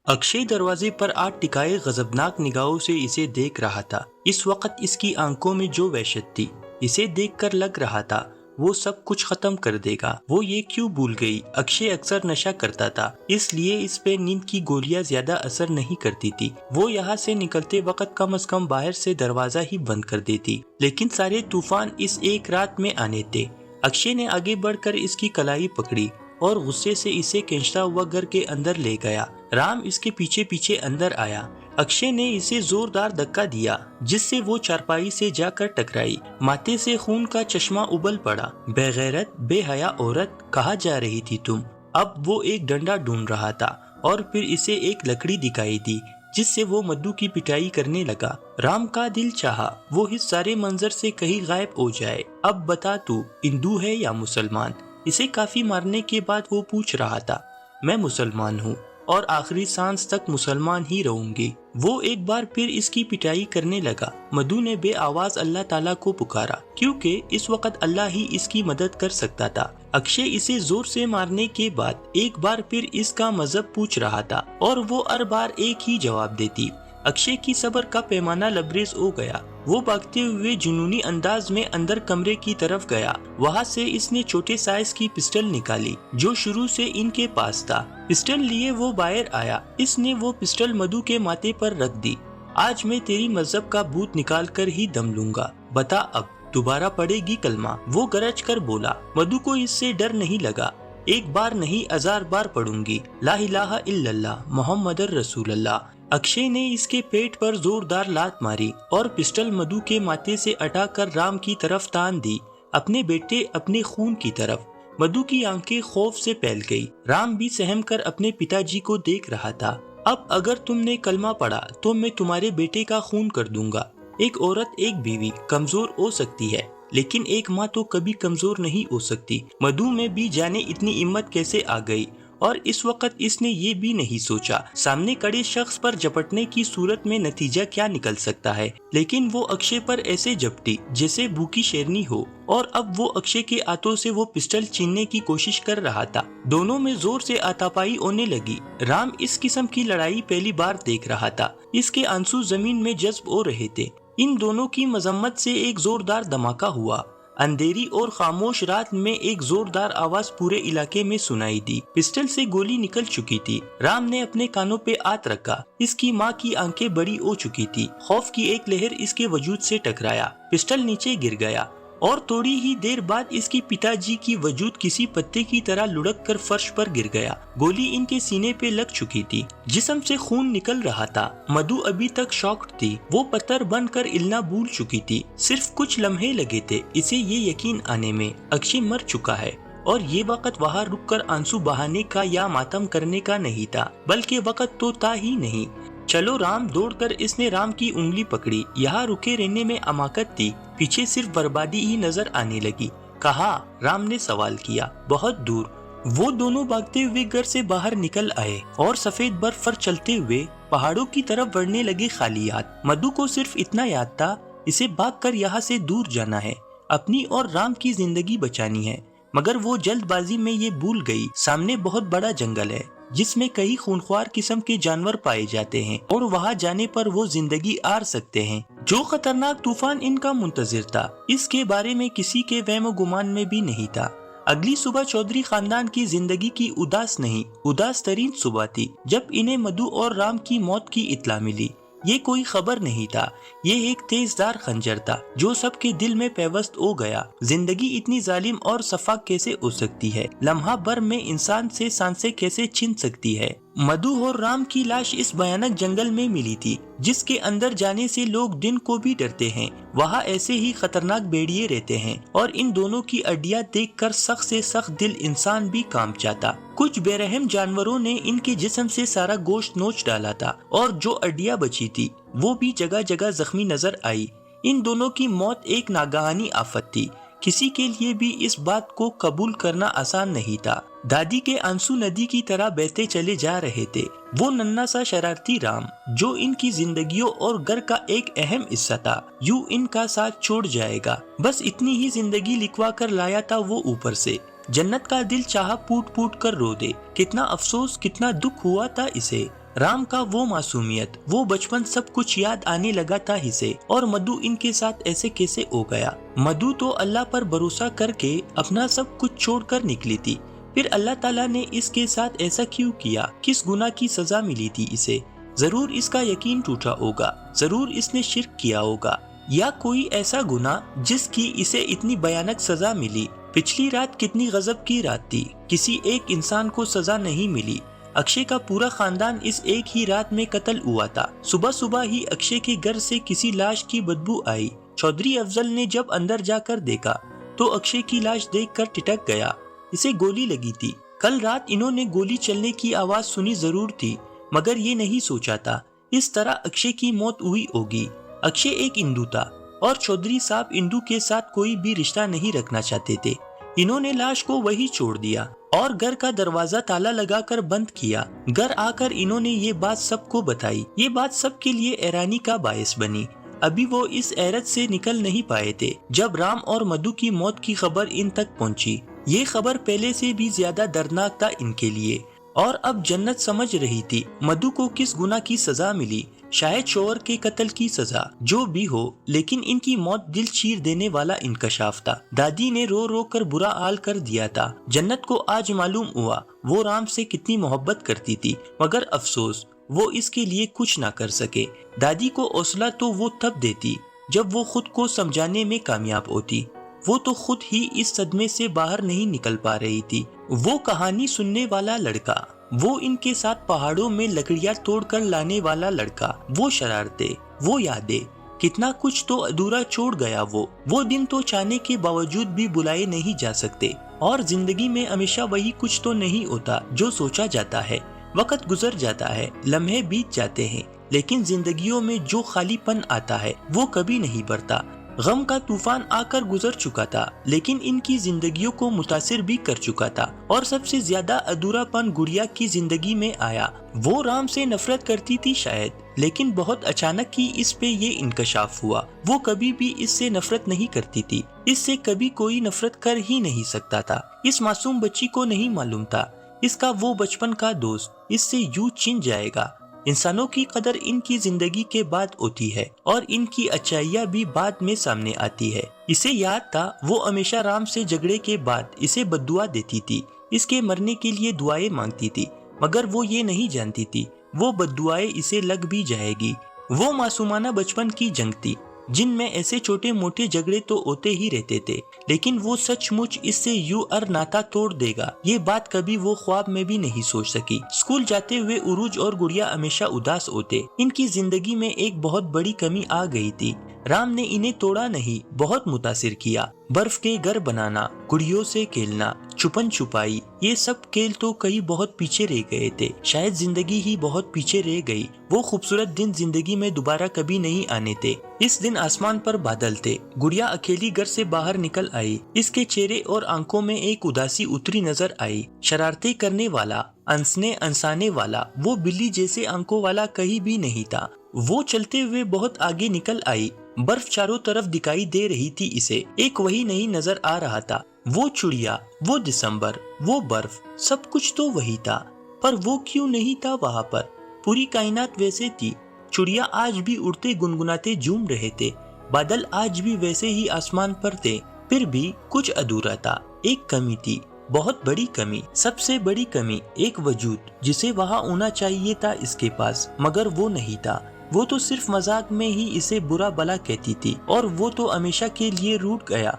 अक्षय दरवाजे पर आग टिकाए गजबनाक निगाहों से इसे देख रहा था। इस वक्त इसकी आंखों में जो वहशत थी, इसे देखकर लग रहा था वो सब कुछ खत्म कर देगा। वो ये क्यों भूल गई? अक्षय अक्सर नशा करता था, इसलिए इस पे नींद की गोलियां ज्यादा असर नहीं करती थी। वो यहाँ से निकलते वक्त कम से कम बाहर से दरवाजा ही बंद कर देती, लेकिन सारे तूफान इस एक रात में आने थे। अक्षय ने आगे बढ़कर इसकी कलाई पकड़ी और गुस्से से इसे खींचता हुआ घर के अंदर ले गया। राम इसके पीछे पीछे अंदर आया। अक्षय ने इसे जोरदार धक्का दिया, जिससे वो चारपाई से जाकर टकराई। माथे से खून का चश्मा उबल पड़ा। बेगैरत, बेहया औरत, कहाँ जा रही थी तुम? अब वो एक डंडा ढूंढ रहा था और फिर इसे एक लकड़ी दिखाई दी, जिससे वो मधु की पिटाई करने लगा। राम का दिल चाहा वो इस सारे मंजर से कहीं गायब हो जाए। अब बता तू हिंदू है या मुसलमान? इसे काफी मारने के बाद वो पूछ रहा था। मैं मुसलमान हूँ और आखिरी सांस तक मुसलमान ही रहूंगी। वो एक बार फिर इसकी पिटाई करने लगा। मधु ने बे आवाज अल्लाह ताला को पुकारा, क्योंकि इस वक्त अल्लाह ही इसकी मदद कर सकता था। अक्षय इसे जोर से मारने के बाद एक बार फिर इसका मजहब पूछ रहा था और वो हर बार एक ही जवाब देती। अक्षय की सब्र का पैमाना लबरेज हो गया। वो भागते हुए जुनूनी अंदाज में अंदर कमरे की तरफ गया। वहाँ से इसने छोटे साइज की पिस्टल निकाली, जो शुरू से इनके पास था। पिस्टल लिए वो बाहर आया। इसने वो पिस्टल मधु के माथे पर रख दी। आज मैं तेरी मजहब का भूत निकाल कर ही दम लूंगा। बता अब दोबारा पढ़ेगी कलमा? वो गरज कर बोला। मधु को इससे डर नहीं लगा। एक बार नहीं 1000 बार पढ़ूंगी, ला इलाहा इल्लल्लाह मोहम्मदुर रसूलुल्लाह। अक्षय ने इसके पेट पर जोरदार लात मारी और पिस्टल मधु के माथे से हटाकर राम की तरफ तान दी, अपने बेटे, अपने खून की तरफ। मधु की आंखें खौफ से फैल गई। राम भी सहम कर अपने पिताजी को देख रहा था। अब अगर तुमने कलमा पढ़ा तो मैं तुम्हारे बेटे का खून कर दूंगा। एक औरत, एक बीवी कमजोर हो सकती है, लेकिन एक माँ तो कभी कमजोर नहीं हो सकती। मधु में भी जाने इतनी हिम्मत कैसे आ गई। और इस वक्त इसने ये भी नहीं सोचा सामने खड़े शख्स पर झपटने की सूरत में नतीजा क्या निकल सकता है। लेकिन वो अक्षय पर ऐसे झपटी जैसे भूखी शेरनी हो, और अब वो अक्षय के हाथों से वो पिस्टल छीनने की कोशिश कर रहा था। दोनों में जोर से हाथापाई होने लगी। राम इस किस्म की लड़ाई पहली बार देख रहा था। इसके आंसू जमीन में जज्ब हो रहे थे। इन दोनों की मजम्मत से एक जोरदार धमाका हुआ। अंधेरी और खामोश रात में एक जोरदार आवाज पूरे इलाके में सुनाई दी। पिस्टल से गोली निकल चुकी थी। राम ने अपने कानों पे हाथ रखा। इसकी माँ की आंखें बड़ी हो चुकी थी। खौफ की एक लहर इसके वजूद से टकराया। पिस्टल नीचे गिर गया और थोड़ी ही देर बाद इसके पिताजी की वजूद किसी पत्ते की तरह लुढ़क कर फर्श पर गिर गया। गोली इनके सीने पे लग चुकी थी। जिस्म से खून निकल रहा था। मधु अभी तक शॉक्ड थी। वो पत्थर बनकर हिलना भूल चुकी थी। सिर्फ कुछ लम्हे लगे थे इसे ये यकीन आने में अक्षय मर चुका है। और ये वक्त वहाँ रुककर आंसू बहाने का या मातम करने का नहीं था, बल्कि वक्त तो था ही नहीं। चलो राम, दौड़कर इसने राम की उंगली पकड़ी। यहाँ रुके रहने में अमाकत थी। पीछे सिर्फ बर्बादी ही नजर आने लगी। कहा? राम ने सवाल किया। बहुत दूर। वो दोनों भागते हुए घर से बाहर निकल आए और सफेद बर्फ पर चलते हुए पहाड़ों की तरफ बढ़ने लगे खाली हाथ। मधु को सिर्फ इतना याद था, इसे भागकर यहाँ से दूर जाना है, अपनी और राम की जिंदगी बचानी है। मगर वो जल्दबाजी में ये भूल गई सामने बहुत बड़ा जंगल है, जिसमें कई खूंखार किस्म के जानवर पाए जाते हैं और वहां जाने पर वो जिंदगी हार सकते हैं। जो खतरनाक तूफान इनका मुंतजिर था, इसके बारे में किसी के वहम गुमान में भी नहीं था। अगली सुबह चौधरी खानदान की जिंदगी की उदास नहीं, उदास तरीन सुबह थी, जब इन्हें मधु और राम की मौत की इत्ला मिली। ये कोई खबर नहीं था, ये एक तेजदार खंजर था जो सबके दिल में पेवस्त हो गया। जिंदगी इतनी जालिम और सफाक कैसे हो सकती है? लम्हा भर में इंसान से सांसें कैसे छीन सकती है? मधु और राम की लाश इस भयानक जंगल में मिली थी, जिसके अंदर जाने से लोग दिन को भी डरते हैं। वहाँ ऐसे ही खतरनाक भेड़िए रहते हैं और इन दोनों की हड्डियां देखकर सख्त से सख्त दिल इंसान भी कांप जाता। कुछ बेरहम जानवरों ने इनके जिस्म से सारा गोश्त नोच डाला था और जो हड्डियां बची थी वो भी जगह जगह जख्मी नजर आई। इन दोनों की मौत एक नागहानी आफत थी। किसी के लिए भी इस बात को कबूल करना आसान नहीं था। दादी के आंसू नदी की तरह बहते चले जा रहे थे। वो नन्हा सा शरारती राम, जो इनकी जिंदगियों और घर का एक अहम हिस्सा था, यूं इनका साथ छोड़ जाएगा। बस इतनी ही जिंदगी लिखवा कर लाया था वो ऊपर से। जन्नत का दिल चाहा फूट फूट कर रो दे। कितना अफसोस, कितना दुख हुआ था इसे। رام کا وہ معصومیت، وہ بچپن سب کچھ یاد آنے لگا تھا اسے، اور مدھو ان کے ساتھ ایسے کیسے ہو گیا؟ مدھو تو اللہ پر بھروسہ کر کے اپنا سب کچھ چھوڑ کر نکلی تھی، پھر اللہ تعالیٰ نے اس کے ساتھ ایسا کیوں کیا؟ کس گناہ کی سزا ملی تھی اسے؟ ضرور اس کا یقین ٹوٹا ہوگا، ضرور اس نے شرک کیا ہوگا، یا کوئی ایسا گناہ جس کی اسے اتنی بھیانک سزا ملی۔ پچھلی رات کتنی غضب کی رات تھی، کسی ایک انسان کو سزا نہیں ملی۔ اکشے کا پورا خاندان اس ایک ہی رات میں قتل ہوا تھا۔ صبح صبح ہی اکشے کے گھر سے کسی لاش کی بدبو آئی۔ چودھری افضل نے جب اندر جا کر دیکھا تو اکشے کی لاش دیکھ کر ٹھٹک گیا، اسے گولی لگی تھی۔ کل رات انہوں نے گولی چلنے کی آواز سنی ضرور تھی، مگر یہ نہیں سوچا تھا اس طرح اکشے کی موت ہوئی ہوگی۔ اکشے ایک ہندو تھا اور چودھری صاحب ہندو کے ساتھ کوئی بھی رشتہ نہیں رکھنا چاہتے تھے۔ انہوں نے لاش کو وہی چھوڑ دیا اور گھر کا دروازہ تالا لگا کر بند کیا۔ گھر آ کر انہوں نے یہ بات سب کو بتائی۔ یہ بات سب کے لیے حیرانی کا باعث بنی۔ ابھی وہ اس حیرت سے نکل نہیں پائے تھے جب رام اور مدھو کی موت کی خبر ان تک پہنچی۔ یہ خبر پہلے سے بھی زیادہ دردناک تھا ان کے لیے، اور اب جنت سمجھ رہی تھی مدھو کو کس گناہ کی سزا ملی۔ شاید شوہر کے قتل کی سزا، جو بھی ہو، لیکن ان کی موت دل چیر دینے والا انکشاف تھا۔ دادی نے رو رو کر برا حال کر دیا تھا۔ جنت کو آج معلوم ہوا وہ رام سے کتنی محبت کرتی تھی، مگر افسوس وہ اس کے لیے کچھ نہ کر سکے۔ دادی کو حوصلہ تو وہ تب دیتی جب وہ خود کو سمجھانے میں کامیاب ہوتی۔ وہ تو خود ہی اس صدمے سے باہر نہیں نکل پا رہی تھی۔ وہ کہانی سننے والا لڑکا، وہ ان کے ساتھ پہاڑوں میں لکڑیاں توڑ کر لانے والا لڑکا، وہ شرارتیں، وہ یادیں، کتنا کچھ تو ادھورا چھوڑ گیا۔ وہ دن تو چاہنے کے باوجود بھی بلائے نہیں جا سکتے، اور زندگی میں ہمیشہ وہی کچھ تو نہیں ہوتا جو سوچا جاتا ہے۔ وقت گزر جاتا ہے، لمحے بیت جاتے ہیں، لیکن زندگیوں میں جو خالی پن آتا ہے وہ کبھی نہیں بھرتا۔ غم کا طوفان آ کر گزر چکا تھا، لیکن ان کی زندگیوں کو متاثر بھی کر چکا تھا، اور سب سے زیادہ ادھورا پن گڑیا کی زندگی میں آیا۔ وہ رام سے نفرت کرتی تھی شاید، لیکن بہت اچانک ہی اس پہ یہ انکشاف ہوا۔ وہ کبھی بھی اس سے نفرت نہیں کرتی تھی، اس سے کبھی کوئی نفرت کر ہی نہیں سکتا تھا۔ اس معصوم بچی کو نہیں معلوم تھا اس کا وہ بچپن کا دوست اس سے یوں چھن جائے گا۔ انسانوں کی قدر ان کی زندگی کے بعد ہوتی ہے، اور ان کی اچھائیاں بھی بعد میں سامنے آتی ہے۔ اسے یاد تھا وہ ہمیشہ رام سے جھگڑے کے بعد اسے بددعا دیتی تھی، اس کے مرنے کے لیے دعائیں مانگتی تھی، مگر وہ یہ نہیں جانتی تھی وہ بددعائیں اسے لگ بھی جائے گی۔ وہ معصومانہ بچپن کی جنگ تھی جن میں ایسے چھوٹے موٹے جھگڑے تو ہوتے ہی رہتے تھے، لیکن وہ سچ مچ اس سے یوں ناتا توڑ دے گا، یہ بات کبھی وہ خواب میں بھی نہیں سوچ سکی۔ اسکول جاتے ہوئے عروج اور گڑیا ہمیشہ اداس ہوتے۔ ان کی زندگی میں ایک بہت بڑی کمی آ گئی تھی۔ رام نے انہیں توڑا نہیں، بہت متاثر کیا۔ برف کے گھر بنانا، گڑیوں سے کھیلنا، چھپن چھپائی، یہ سب کھیل تو کئی بہت پیچھے رہ گئے تھے، شاید زندگی ہی بہت پیچھے رہ گئی۔ وہ خوبصورت دن زندگی میں دوبارہ کبھی نہیں آنے تھے۔ اس دن آسمان پر بادل تھے۔ گڑیا اکیلی گھر سے باہر نکل آئی، اس کے چہرے اور آنکھوں میں ایک اداسی اتری نظر آئی۔ شرارتیں کرنے والا، ہنسنے ہنسانے والا، وہ بلی جیسے آنکھوں والا کہیں بھی نہیں تھا۔ وہ چلتے ہوئے بہت آگے نکل آئی۔ برف چاروں طرف دکھائی دے رہی تھی اسے، ایک وہی نہیں نظر آ رہا تھا۔ وہ چڑیا، وہ دسمبر، وہ برف، سب کچھ تو وہی تھا، پر وہ کیوں نہیں تھا وہاں پر؟ پوری کائنات ویسے تھی۔ چڑیا آج بھی اڑتے گنگناتے جھوم رہے تھے، بادل آج بھی ویسے ہی آسمان پر تھے، پھر بھی کچھ ادھورا تھا۔ ایک کمی تھی، بہت بڑی کمی، سب سے بڑی کمی، ایک وجود جسے وہاں ہونا چاہیے تھا اس کے پاس، مگر وہ نہیں تھا۔ وہ تو صرف مذاق میں ہی اسے برا بلا کہتی تھی، اور وہ تو ہمیشہ کے لیے روٹ گیا۔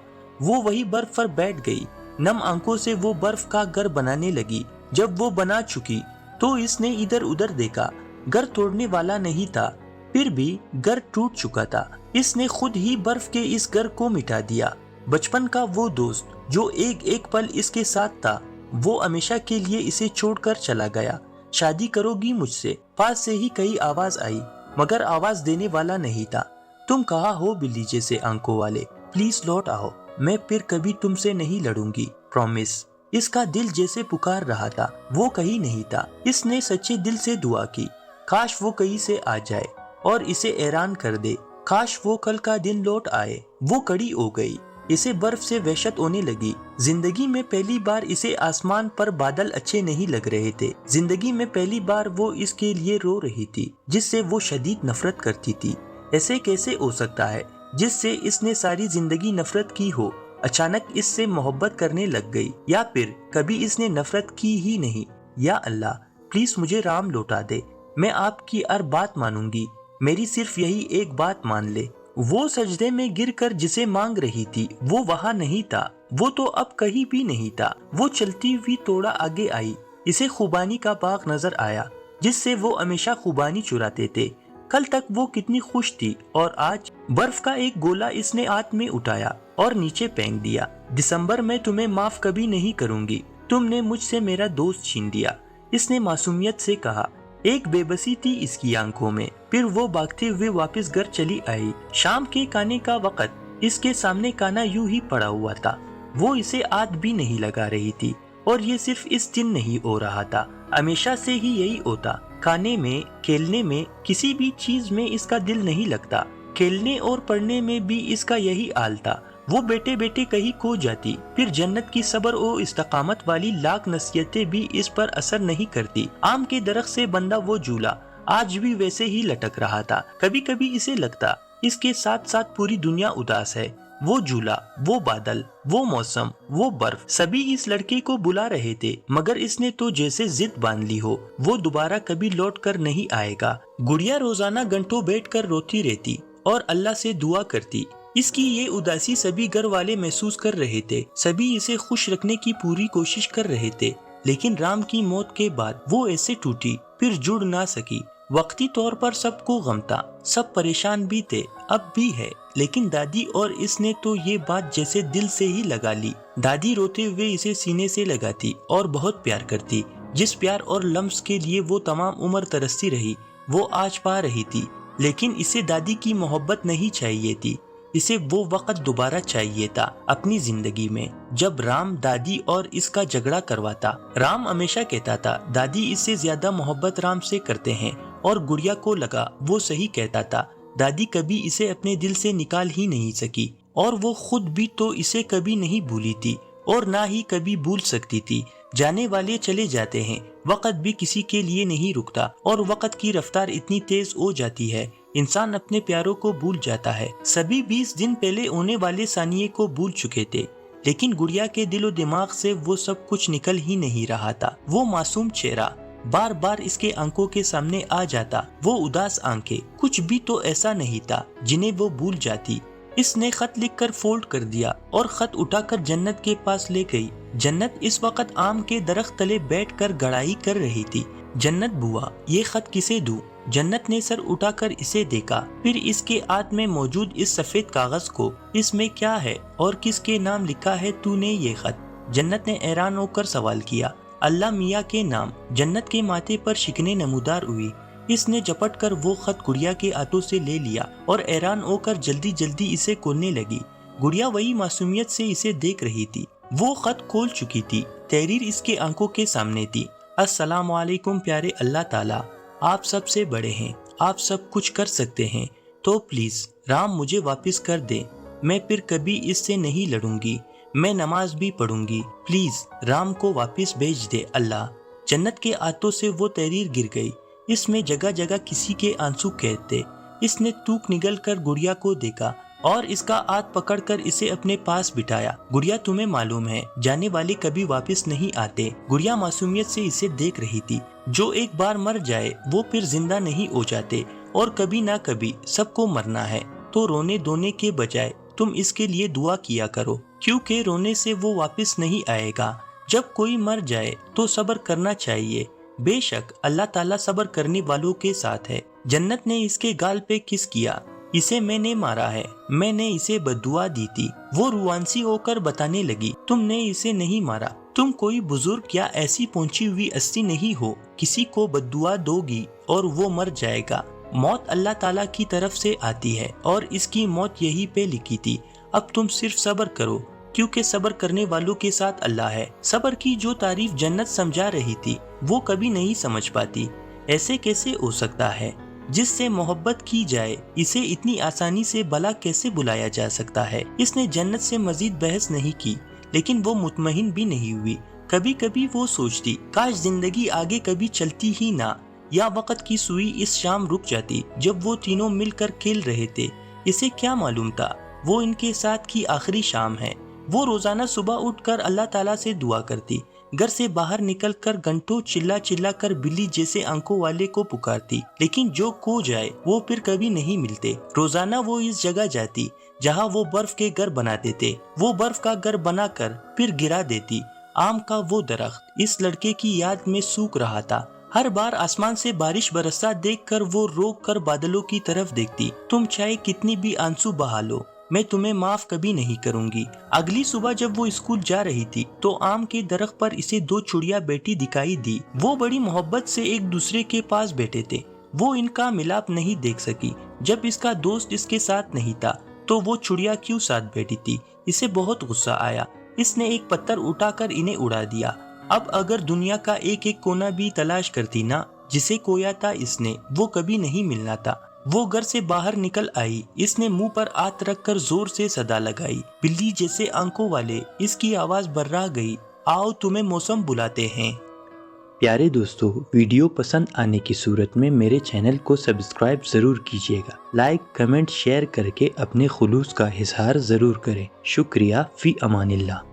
وہ وہی برف پر بیٹھ گئی، نم آنکھوں سے وہ برف کا گھر بنانے لگی۔ جب وہ بنا چکی تو اس نے ادھر ادھر دیکھا، گھر توڑنے والا نہیں تھا، پھر بھی گھر ٹوٹ چکا تھا۔ اس نے خود ہی برف کے اس گھر کو مٹا دیا۔ بچپن کا وہ دوست جو ایک ایک پل اس کے ساتھ تھا، وہ ہمیشہ کے لیے اسے چھوڑ کر چلا گیا۔ شادی کرو گی مجھ سے؟ پاس سے ہی کئی آواز آئی، مگر آواز دینے والا نہیں تھا۔ تم کہاں ہو بلی جیسے آنکھوں والے؟ پلیز لوٹ آؤ، میں پھر کبھی تم سے نہیں لڑوں گی، پرومس۔ اس کا دل جیسے پکار رہا تھا، وہ کہیں نہیں تھا۔ اس نے سچے دل سے دعا کی، کاش وہ کہیں سے آ جائے اور اسے حیران کر دے، کاش وہ کل کا دن لوٹ آئے۔ وہ کڑی ہو گئی، इसे बर्फ से वहशत होने लगी। जिंदगी में पहली बार इसे आसमान पर बादल अच्छे नहीं लग रहे थे। जिंदगी में पहली बार वो इसके लिए रो रही थी जिससे वो शदीद नफरत करती थी। ऐसे कैसे हो सकता है जिससे इसने सारी जिंदगी नफरत की हो, अचानक इससे मोहब्बत करने लग गई, या फिर कभी इसने नफरत की ही नहीं। या अल्लाह, प्लीज मुझे राम लौटा दे, मैं आपकी हर बात मानूंगी, मेरी सिर्फ यही एक बात मान ले। वो सजदे में गिरकर जिसे मांग रही थी वो वहाँ नहीं था, वो तो अब कहीं भी नहीं था। वो चलती हुई थोड़ा आगे आई, इसे खुबानी का बाग नजर आया जिससे वो हमेशा खुबानी चुराते थे। कल तक वो कितनी खुश थी और आज बर्फ का एक गोला इसने हाथ में उठाया और नीचे फेंक दिया। दिसंबर में तुम्हें माफ कभी नहीं करूंगी, तुमने मुझसे मेरा दोस्त छीन दिया, इसने मासूमियत से कहा। एक बेबसी थी इसकी आंखों में। फिर वो भागते हुए वापस घर चली आई। शाम के खाने का वक्त, इसके सामने खाना यूं ही पड़ा हुआ था। वो इसे हाथ भी नहीं लगा रही थी और ये सिर्फ इस दिन नहीं हो रहा था, हमेशा से ही यही होता। खाने में, खेलने में, किसी भी चीज में इसका दिल नहीं लगता। खेलने और पढ़ने में भी इसका यही हाल था। वो बेटे बेटे कहीं खो जाती, फिर जन्नत की सब्र और इस्तकामत वाली लाख नसीहतें भी इस पर असर नहीं करती। आम के दरख्त से बंधा वो झूला आज भी वैसे ही लटक रहा था। कभी कभी इसे लगता इसके साथ साथ पूरी दुनिया उदास है। वो झूला, वो बादल, वो मौसम, वो बर्फ, सभी इस लड़के को बुला रहे थे, मगर इसने तो जैसे जिद बांध ली हो वो दोबारा कभी लौट कर नहीं आएगा। गुड़िया रोजाना घंटों बैठकर रोती रहती और अल्लाह से दुआ करती। इसकी ये उदासी सभी घर वाले महसूस कर रहे थे, सभी इसे खुश रखने की पूरी कोशिश कर रहे थे, लेकिन राम की मौत के बाद वो ऐसे टूटी, फिर जुड़ ना सकी। वक्ती तौर पर सबको गम था, सब परेशान भी थे, अब भी है, लेकिन दादी और इसने तो ये बात जैसे दिल से ही लगा ली। दादी रोते हुए इसे सीने से लगाती और बहुत प्यार करती। जिस प्यार और लम्स के लिए वो तमाम उम्र तरसती रही वो आज पा रही थी, लेकिन इसे दादी की मोहब्बत नहीं चाहिए थी। इसे वो वक्त दोबारा चाहिए था अपनी जिंदगी में जब राम दादी और इसका झगड़ा करवाता। राम हमेशा कहता था दादी इससे ज्यादा मोहब्बत राम से करते हैं, और गुड़िया को लगा वो सही कहता था। दादी कभी इसे अपने दिल से निकाल ही नहीं सकी, और वो खुद भी तो इसे कभी नहीं भूली थी और ना ही कभी भूल सकती थी। जाने वाले चले जाते हैं, वक्त भी किसी के लिए नहीं रुकता, और वक्त की रफ्तार इतनी तेज हो जाती है इंसान अपने प्यारों को भूल जाता है। सभी 20 दिन पहले होने वाले सानिये को भूल चुके थे, लेकिन गुड़िया के दिलो दिमाग से वो सब कुछ निकल ही नहीं रहा था। वो मासूम चेहरा बार बार इसके आंखों के सामने आ जाता, वो उदास आंखें, कुछ भी तो ऐसा नहीं था जिन्हें वो भूल जाती। इसने खत लिखकर फोल्ड कर दिया और खत उठाकर जन्नत के पास ले गई। जन्नत इस वक्त आम के दरख्त तले बैठकर गड़ाई कर रही थी। जन्नत बुआ, ये खत किसे दूं? जन्नत ने सर उठाकर इसे देखा, फिर इसके हाथ में मौजूद इस सफेद कागज को। इसमें क्या है और किसके नाम लिखा है तूने ये खत? जन्नत ने हैरान होकर सवाल किया। अल्लाह मियाँ के नाम। जन्नत के माथे पर शिकने नमूदार हुई। इसने झपट कर वो खत गुड़िया के हाथों से ले लिया और हैरान होकर जल्दी जल्दी इसे खोलने लगी। गुड़िया वही मासूमियत से इसे देख रही थी। वो खत खोल चुकी थी, तहरीर इसके आंखों के सामने थी। अस्सलाम वालेकुम प्यारे अल्लाह ताला, आप सबसे बड़े हैं, आप सब कुछ कर सकते हैं, तो प्लीज राम मुझे वापस कर दे। मैं फिर कभी इससे नहीं लड़ूंगी, मैं नमाज भी पढ़ूंगी, प्लीज राम को वापस भेज दे अल्लाह। जन्नत के हाथों से वो तहरीर गिर गई। इसमें जगह जगह किसी के आंसू कैद थे। इसने तूक निगल कर गुड़िया को देखा और इसका हाथ पकड़कर इसे अपने पास बिठाया। गुड़िया, तुम्हें मालूम है जाने वाले कभी वापस नहीं आते। गुड़िया मासूमियत से इसे देख रही थी। जो एक बार मर जाए वो फिर जिंदा नहीं हो जाते, और कभी ना कभी सबको मरना है, तो रोने धोने के बजाय तुम इसके लिए दुआ किया करो, क्योंकि रोने से वो वापस नहीं आएगा। जब कोई मर जाए तो सब्र करना चाहिए, बेशक अल्लाह ताला सब्र करने वालों के साथ है। जन्नत ने इसके गाल पे किस किया। इसे मैंने मारा है, मैंने इसे बद्दुआ दी थी। वो रुआंसी होकर बताने लगी, तुमने इसे नहीं मारा, तुम कोई बुजुर्ग या ऐसी पहुंची हुई हस्ती नहीं हो, किसी को बद्दुआ दोगी और वो मर जाएगा। मौत अल्लाह ताला की तरफ से आती है और इसकी मौत यही पे लिखी थी। अब तुम सिर्फ सब्र करो, क्योंकि सब्र करने वालों के साथ अल्लाह है। सब्र की जो तारीफ जन्नत समझा रही थी वो कभी नहीं समझ पाती। ऐसे कैसे हो सकता है? جس سے محبت کی جائے اسے اتنی آسانی سے بلا کیسے بلایا جا سکتا ہے؟ اس نے جنت سے مزید بحث نہیں کی، لیکن وہ مطمئن بھی نہیں ہوئی۔ کبھی کبھی وہ سوچتی کاش زندگی آگے کبھی چلتی ہی نہ، یا وقت کی سوئی اس شام رک جاتی جب وہ تینوں مل کر کھیل رہے تھے۔ اسے کیا معلوم تھا وہ ان کے ساتھ کی آخری شام ہے۔ وہ روزانہ صبح اٹھ کر اللہ تعالیٰ سے دعا کرتی، گھر سے باہر نکل کر گھنٹوں چلا کر بلی جیسے آنکھوں والے کو پکارتی، لیکن جو کھو جائے وہ پھر کبھی نہیں ملتے۔ روزانہ وہ اس جگہ جاتی جہاں وہ برف کے گھر بناتے تھے، وہ برف کا گھر بنا کر پھر گرا دیتی۔ آم کا وہ درخت اس لڑکے کی یاد میں سوکھ رہا تھا۔ ہر بار آسمان سے بارش برستا دیکھ کر وہ روک کر بادلوں کی طرف دیکھتی، تم چاہے کتنی بھی آنسو بہا لو، میں تمہیں معاف کبھی نہیں کروں گی۔ اگلی صبح جب وہ اسکول جا رہی تھی تو آم کے درخت پر اسے دو چڑیا بیٹھی دکھائی دی۔ وہ بڑی محبت سے ایک دوسرے کے پاس بیٹھے تھے۔ وہ ان کا ملاپ نہیں دیکھ سکی۔ جب اس کا دوست اس کے ساتھ نہیں تھا تو وہ چڑیا کیوں ساتھ بیٹھی تھی؟ اسے بہت غصہ آیا۔ اس نے ایک پتھر اٹھا کر انہیں اڑا دیا۔ اب اگر دنیا کا ایک ایک کونا بھی تلاش کرتی نا جسے کھویا تھا اس نے، وہ کبھی نہیں ملنا تھا۔ وہ گھر سے باہر نکل آئی۔ اس نے منہ پر ہاتھ رکھ کر زور سے صدا لگائی، بلی جیسے آنکھوں والے۔ اس کی آواز برا گئی، آؤ تمہیں موسم بلاتے ہیں۔ پیارے دوستو، ویڈیو پسند آنے کی صورت میں میرے چینل کو سبسکرائب ضرور کیجیے گا۔ لائک، کمنٹ، شیئر کر کے اپنے خلوص کا اظہار ضرور کریں۔ شکریہ، فی امان اللہ۔